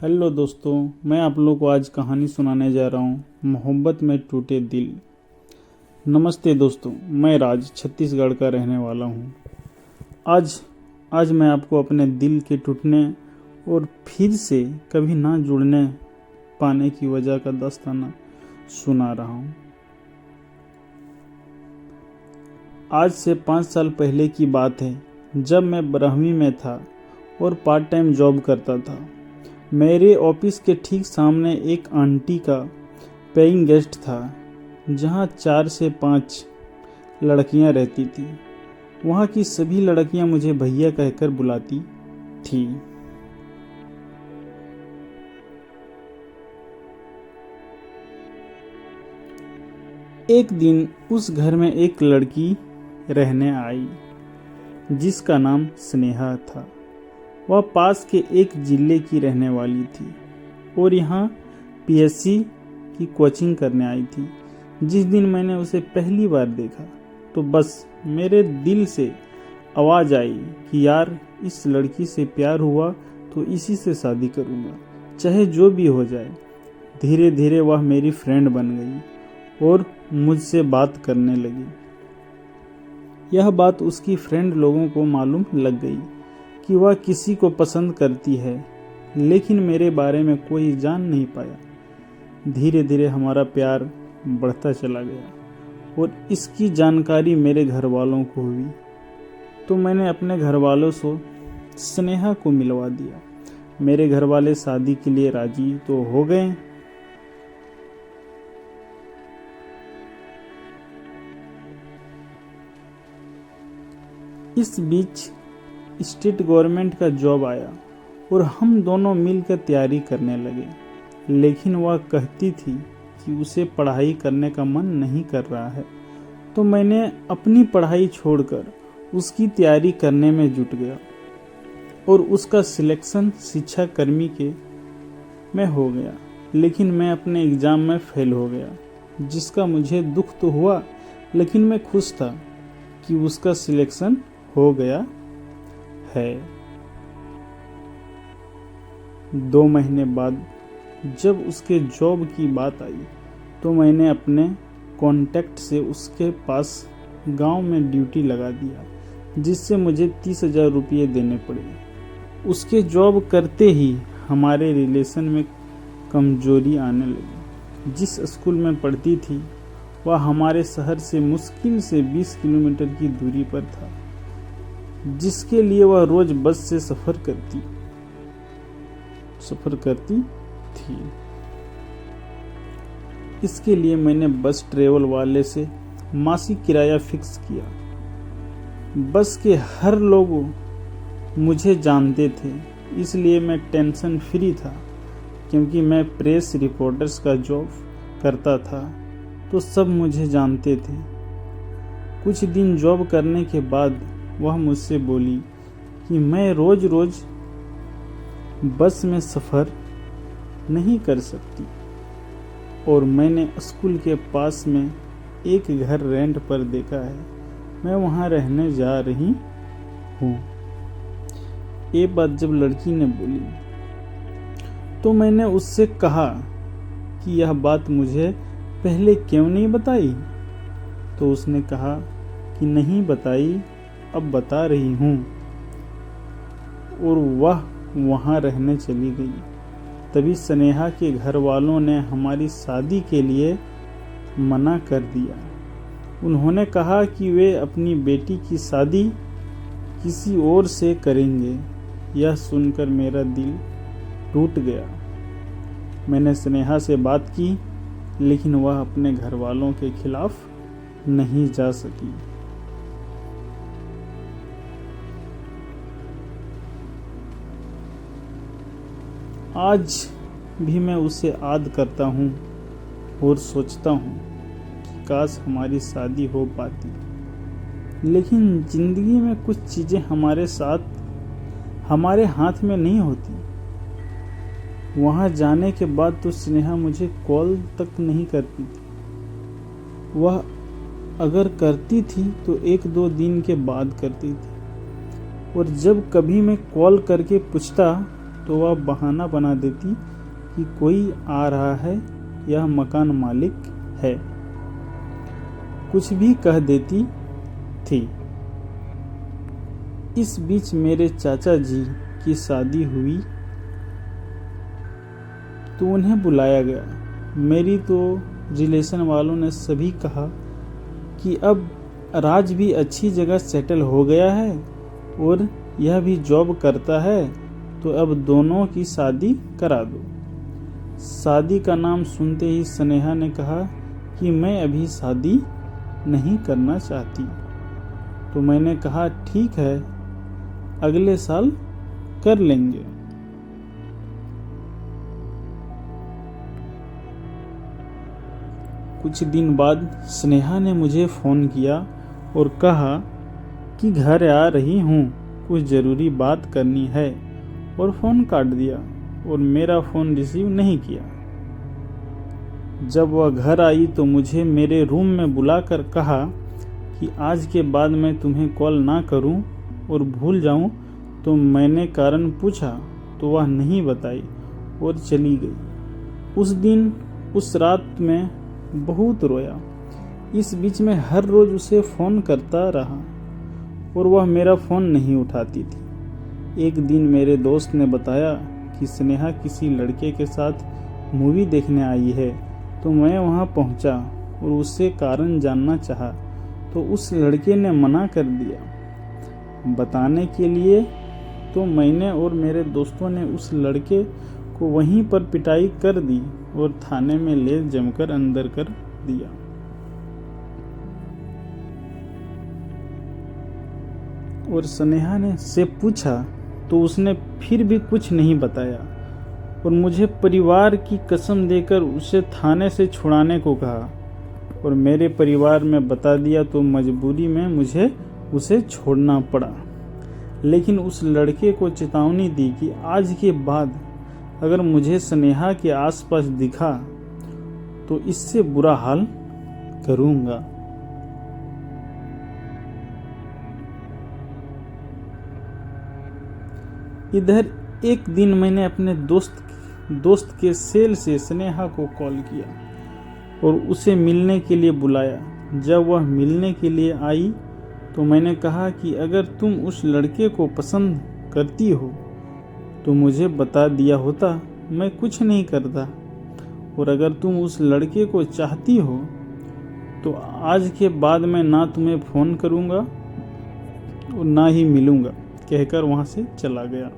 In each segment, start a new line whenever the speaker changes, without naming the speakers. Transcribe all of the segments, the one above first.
Hello दोस्तों, मैं आप लोगों को आज कहानी सुनाने जा रहा हूँ, मोहब्बत में टूटे दिल। नमस्ते दोस्तों, मैं राज छत्तीसगढ़ का रहने वाला हूँ। आज आज मैं आपको अपने दिल के टूटने और फिर से कभी ना जुड़ने पाने की वजह का दास्ताना सुना रहा हूँ। आज से 5 साल पहले की बात है, जब मैं 12वीं में था और पार्ट टाइम जॉब करता था। मेरे ऑफिस के ठीक सामने एक आंटी का पेइंग गेस्ट था, जहां 4 से 5 लड़कियां रहती थी। वहां की सभी लड़कियां मुझे भैया कहकर बुलाती थी। एक दिन उस घर में एक लड़की रहने आई, जिसका नाम स्नेहा था। वह पास के एक जिले की रहने वाली थी और यहाँ पीएससी की कोचिंग करने आई थी। जिस दिन मैंने उसे पहली बार देखा तो बस मेरे दिल से आवाज़ आई कि यार, इस लड़की से प्यार हुआ तो इसी से शादी करूँगा, चाहे जो भी हो जाए। धीरे धीरे वह मेरी फ्रेंड बन गई और मुझसे बात करने लगी। यह बात उसकी फ्रेंड लोगों को मालूम लग गई कि वह किसी को पसंद करती है, लेकिन मेरे बारे में कोई जान नहीं पाया। धीरे धीरे हमारा प्यार बढ़ता चला गया और इसकी जानकारी मेरे घर वालों को हुई, तो मैंने अपने घर वालों से स्नेहा को मिलवा दिया। मेरे घर वाले शादी के लिए राजी तो हो गए। इस बीच स्टेट गवर्नमेंट का जॉब आया और हम दोनों मिलकर तैयारी करने लगे, लेकिन वह कहती थी कि उसे पढ़ाई करने का मन नहीं कर रहा है। तो मैंने अपनी पढ़ाई छोड़कर उसकी तैयारी करने में जुट गया और उसका सिलेक्शन शिक्षा कर्मी के में हो गया, लेकिन मैं अपने एग्ज़ाम में फेल हो गया, जिसका मुझे दुख तो हुआ, लेकिन मैं खुश था कि उसका सिलेक्शन हो गया है। 2 महीने बाद जब उसके जॉब की बात आई तो मैंने अपने कॉन्टैक्ट से उसके पास गांव में ड्यूटी लगा दिया, जिससे मुझे 30,000 रुपये देने पड़े। उसके जॉब करते ही हमारे रिलेशन में कमजोरी आने लगी। जिस स्कूल में पढ़ती थी वह हमारे शहर से मुश्किल से 20 किलोमीटर की दूरी पर था, जिसके लिए वह रोज बस से सफर करती थी। इसके लिए मैंने बस ट्रेवल वाले से मासिक किराया फिक्स किया। बस के हर लोग मुझे जानते थे, इसलिए मैं टेंशन फ्री था, क्योंकि मैं प्रेस रिपोर्टर्स का जॉब करता था तो सब मुझे जानते थे। कुछ दिन जॉब करने के बाद वह मुझसे बोली कि मैं रोज रोज बस में सफ़र नहीं कर सकती और मैंने स्कूल के पास में एक घर रेंट पर देखा है, मैं वहाँ रहने जा रही हूँ। ये बात जब लड़की ने बोली तो मैंने उससे कहा कि यह बात मुझे पहले क्यों नहीं बताई। तो उसने कहा कि नहीं बताई, अब बता रही हूँ, और वह वहाँ रहने चली गई। तभी स्नेहा के घर वालों ने हमारी शादी के लिए मना कर दिया। उन्होंने कहा कि वे अपनी बेटी की शादी किसी और से करेंगे। यह सुनकर मेरा दिल टूट गया। मैंने स्नेहा से बात की, लेकिन वह अपने घर वालों के खिलाफ नहीं जा सकी। आज भी मैं उसे याद करता हूँ और सोचता हूँ कि काश हमारी शादी हो पाती, लेकिन ज़िंदगी में कुछ चीज़ें हमारे हाथ में नहीं होती। वहाँ जाने के बाद तो स्नेहा मुझे कॉल तक नहीं करती थी। वह अगर करती थी तो 1-2 दिन के बाद करती थी, और जब कभी मैं कॉल करके पूछता तो वह बहाना बना देती कि कोई आ रहा है, यह मकान मालिक है। कुछ भी कह देती थी। इस बीच मेरे चाचा जी की शादी हुई तो उन्हें बुलाया गया। मेरी तो रिलेशन वालों ने सभी कहा कि अब राज भी अच्छी जगह सेटल हो गया है और यह भी जॉब करता है, तो अब दोनों की शादी करा दो। शादी का नाम सुनते ही स्नेहा ने कहा कि मैं अभी शादी नहीं करना चाहती। तो मैंने कहा ठीक है, अगले साल कर लेंगे। कुछ दिन बाद स्नेहा ने मुझे फ़ोन किया और कहा कि घर आ रही हूँ, कुछ ज़रूरी बात करनी है, और फ़ोन काट दिया और मेरा फ़ोन रिसीव नहीं किया। जब वह घर आई तो मुझे मेरे रूम में बुलाकर कहा कि आज के बाद मैं तुम्हें कॉल ना करूं और भूल जाऊं। तो मैंने कारण पूछा तो वह नहीं बताई और चली गई। उस दिन उस रात में बहुत रोया। इस बीच में हर रोज़ उसे फ़ोन करता रहा और वह मेरा फ़ोन नहीं उठाती थी। एक दिन मेरे दोस्त ने बताया कि स्नेहा किसी लड़के के साथ मूवी देखने आई है। तो मैं वहां पहुंचा और उससे कारण जानना चाहा, तो उस लड़के ने मना कर दिया बताने के लिए। तो मैंने और मेरे दोस्तों ने उस लड़के को वहीं पर पिटाई कर दी और थाने में ले जमकर अंदर कर दिया। और स्नेहा ने से पूछा तो उसने फिर भी कुछ नहीं बताया और मुझे परिवार की कसम देकर उसे थाने से छुड़ाने को कहा और मेरे परिवार में बता दिया तो मजबूरी में मुझे उसे छोड़ना पड़ा। लेकिन उस लड़के को चेतावनी दी कि आज के बाद अगर मुझे स्नेहा के आसपास दिखा तो इससे बुरा हाल करूंगा। इधर एक दिन मैंने अपने दोस्त के सेल से स्नेहा को कॉल किया और उसे मिलने के लिए बुलाया। जब वह मिलने के लिए आई तो मैंने कहा कि अगर तुम उस लड़के को पसंद करती हो तो मुझे बता दिया होता, मैं कुछ नहीं करता। और अगर तुम उस लड़के को चाहती हो तो आज के बाद मैं ना तुम्हें फ़ोन करूँगा और ना ही मिलूँगा, कहकर वहाँ से चला गया।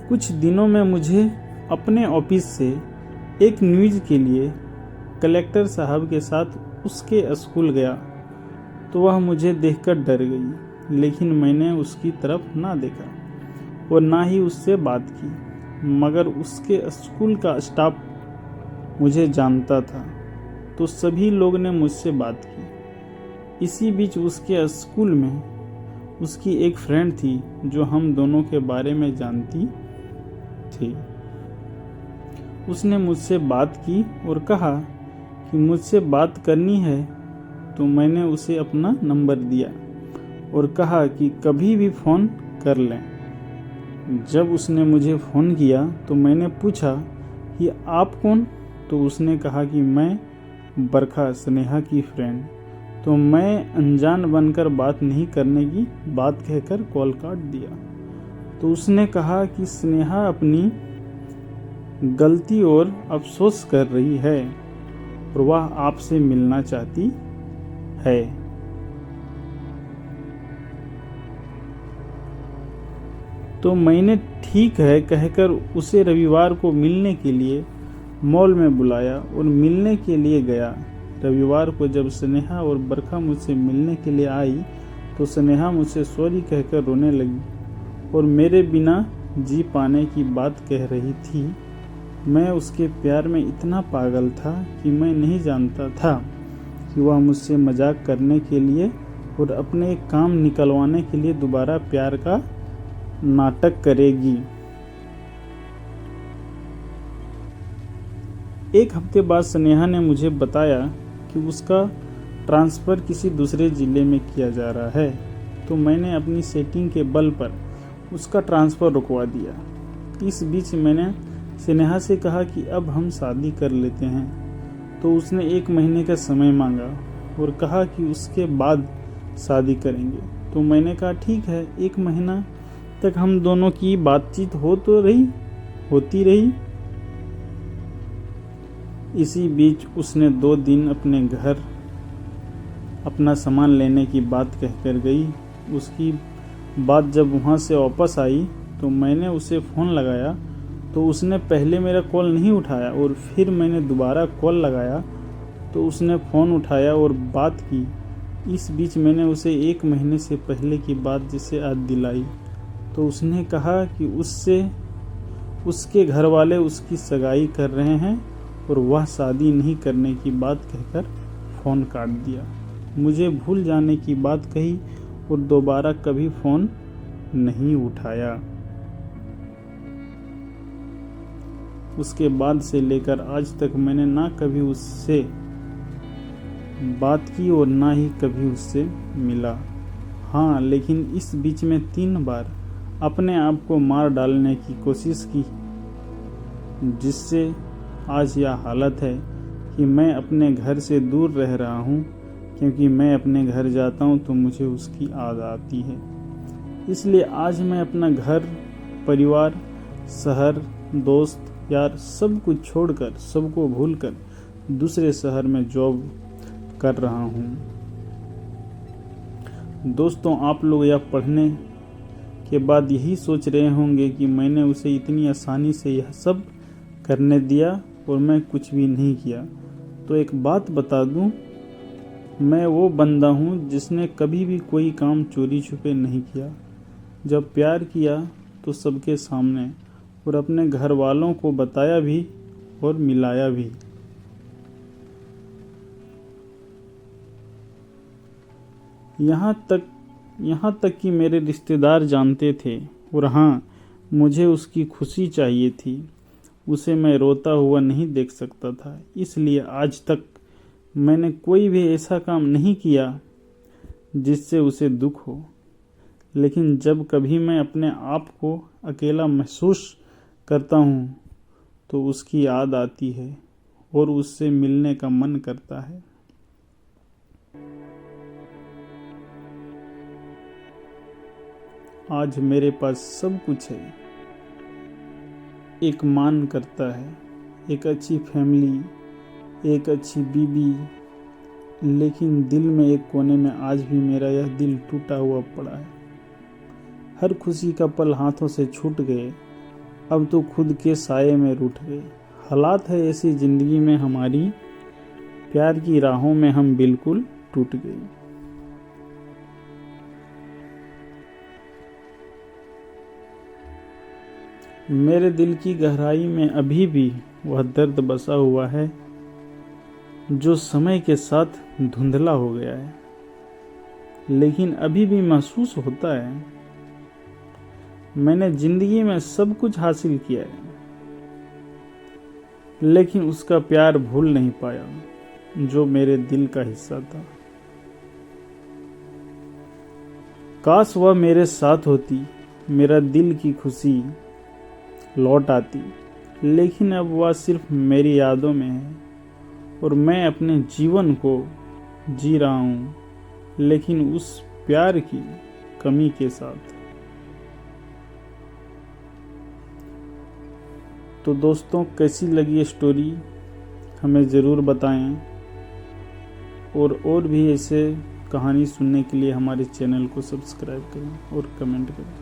कुछ दिनों में मुझे अपने ऑफिस से एक न्यूज़ के लिए कलेक्टर साहब के साथ उसके स्कूल गया तो वह मुझे देखकर डर गई, लेकिन मैंने उसकी तरफ ना देखा और ना ही उससे बात की। मगर उसके स्कूल का स्टाफ मुझे जानता था तो सभी लोग ने मुझसे बात की। इसी बीच उसके स्कूल में उसकी एक फ्रेंड थी जो हम दोनों के बारे में जानती थी। उसने मुझसे बात की और कहा कि मुझसे बात करनी है, तो मैंने उसे अपना नंबर दिया और कहा कि कभी भी फ़ोन कर लें। जब उसने मुझे फ़ोन किया तो मैंने पूछा कि आप कौन? तो उसने कहा कि मैं बरखा, स्नेहा की फ्रेंड। तो मैं अनजान बनकर बात नहीं करने की बात कहकर कॉल काट दिया। तो उसने कहा कि स्नेहा अपनी गलती और अफसोस कर रही है और वह आपसे मिलना चाहती है। तो मैंने ठीक है कहकर उसे रविवार को मिलने के लिए मॉल में बुलाया और मिलने के लिए गया। रविवार को जब स्नेहा और बरखा मुझसे मिलने के लिए आई तो स्नेहा मुझसे सॉरी कहकर रोने लगी और मेरे बिना जी पाने की बात कह रही थी। मैं उसके प्यार में इतना पागल था कि मैं नहीं जानता था कि वह मुझसे मजाक करने के लिए और अपने काम निकलवाने के लिए दोबारा प्यार का नाटक करेगी। एक हफ्ते बाद स्नेहा ने मुझे बताया कि उसका ट्रांसफ़र किसी दूसरे ज़िले में किया जा रहा है। तो मैंने अपनी सेटिंग के बल पर उसका ट्रांसफ़र रुकवा दिया। इस बीच मैंने स्नेहा से कहा कि अब हम शादी कर लेते हैं, तो उसने 1 महीने का समय मांगा और कहा कि उसके बाद शादी करेंगे। तो मैंने कहा ठीक है, 1 महीना तक हम दोनों की बातचीत होती रही। इसी बीच उसने 2 दिन अपने घर अपना सामान लेने की बात कहकर गई। उसकी बात जब वहाँ से वापस आई तो मैंने उसे फ़ोन लगाया, तो उसने पहले मेरा कॉल नहीं उठाया और फिर मैंने दोबारा कॉल लगाया तो उसने फ़ोन उठाया और बात की। इस बीच मैंने उसे 1 महीने से पहले की बात जिसे याद दिलाई, तो उसने कहा कि उसके घर वाले उसकी सगाई कर रहे हैं और वह शादी नहीं करने की बात कहकर फ़ोन काट दिया। मुझे भूल जाने की बात कही और दोबारा कभी फ़ोन नहीं उठाया। उसके बाद से लेकर आज तक मैंने ना कभी उससे बात की और ना ही कभी उससे मिला। हाँ, लेकिन इस बीच में 3 बार अपने आप को मार डालने की कोशिश की, जिससे आज यह हालत है कि मैं अपने घर से दूर रह रहा हूँ, क्योंकि मैं अपने घर जाता हूँ तो मुझे उसकी याद आती है। इसलिए आज मैं अपना घर, परिवार, शहर, दोस्त, यार सब कुछ छोड़कर, सबको भूलकर दूसरे शहर में जॉब कर रहा हूँ। दोस्तों, आप लोग यह पढ़ने के बाद यही सोच रहे होंगे कि मैंने उसे इतनी आसानी से यह सब करने दिया और मैं कुछ भी नहीं किया। तो एक बात बता दूं, मैं वो बंदा हूँ जिसने कभी भी कोई काम चोरी छुपे नहीं किया। जब प्यार किया तो सबके सामने और अपने घर वालों को बताया भी और मिलाया भी। यहाँ तक कि मेरे रिश्तेदार जानते थे। और हाँ, मुझे उसकी खुशी चाहिए थी। उसे मैं रोता हुआ नहीं देख सकता था। इसलिए आज तक मैंने कोई भी ऐसा काम नहीं किया जिससे उसे दुख हो। लेकिन जब कभी मैं अपने आप को अकेला महसूस करता हूँ तो उसकी याद आती है और उससे मिलने का मन करता है। आज मेरे पास सब कुछ है। एक मान करता है, एक अच्छी फैमिली, एक अच्छी बीबी, लेकिन दिल में एक कोने में आज भी मेरा यह दिल टूटा हुआ पड़ा है। हर खुशी का पल हाथों से छूट गए, अब तो खुद के साये में रूठ गए। हालात है ऐसी ज़िंदगी में हमारी, प्यार की राहों में हम बिल्कुल टूट गए। मेरे दिल की गहराई में अभी भी वह दर्द बसा हुआ है जो समय के साथ धुंधला हो गया है, लेकिन अभी भी महसूस होता है। मैंने जिंदगी में सब कुछ हासिल किया है, लेकिन उसका प्यार भूल नहीं पाया जो मेरे दिल का हिस्सा था। काश वह मेरे साथ होती, मेरा दिल की खुशी लौट आती, लेकिन अब वह सिर्फ मेरी यादों में है और मैं अपने जीवन को जी रहा हूँ, लेकिन उस प्यार की कमी के साथ। तो दोस्तों, कैसी लगी स्टोरी हमें ज़रूर बताएं और भी ऐसे कहानी सुनने के लिए हमारे चैनल को सब्सक्राइब करें और कमेंट करें।